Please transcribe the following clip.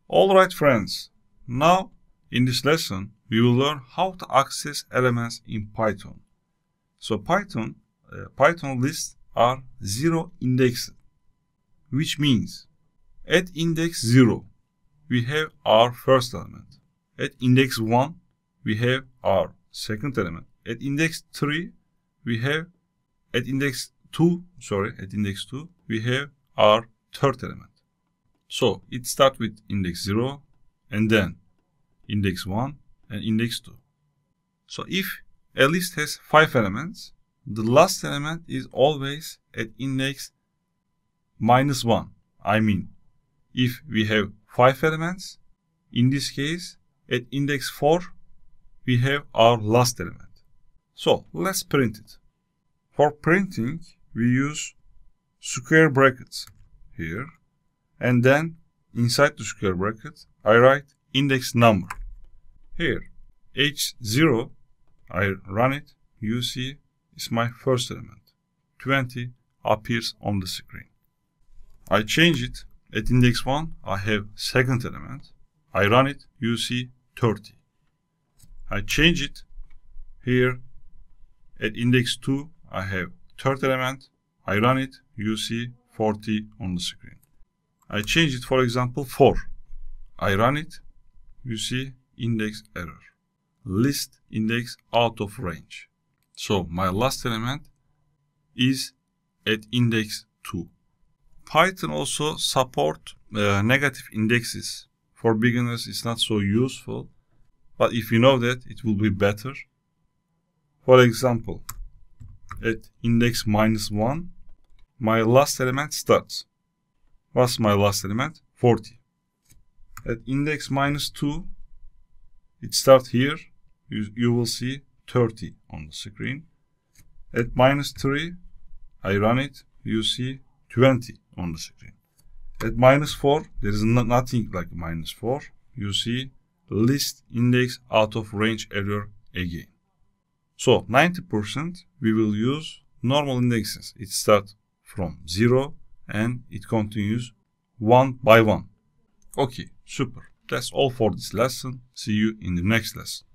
Alright friends, now in this lesson we will learn how to access elements in Python. So Python lists are zero indexed, which means at index 0 we have our first element. At index 1 we have our second element. At index 3 we have at index 2 we have our third element. So it starts with index 0 and then index 1 and index 2. So if a list has 5 elements, the last element is always at index -1. I mean, if we have 5 elements, in this case at index 4 we have our last element. So let's print it. For printing we use square brackets here, and then inside the square bracket I write index number. Here H0, I run it, you see is my first element. 20 appears on the screen. I change it. At index 1 I have second element. I run it, you see 30. I change it. Here at index 2 I have third element. I run it, you see 40 on the screen. I change it, for example, 4. I run it, you see index error. List index out of range. So my last element is at index 2. Python also supports negative indexes. For beginners it's not so useful, but if you know that, it will be better. For example, at index -1 my last element starts. What's my last element? 40. At index -2 it starts here. You will see 30 on the screen. At -3 I run it, you see 20 on the screen. At -4 there is nothing like -4. You see list index out of range error again. So 90% we will use normal indexes. It starts from 0 and it continues one by one. Okay, super. That's all for this lesson. See you in the next lesson.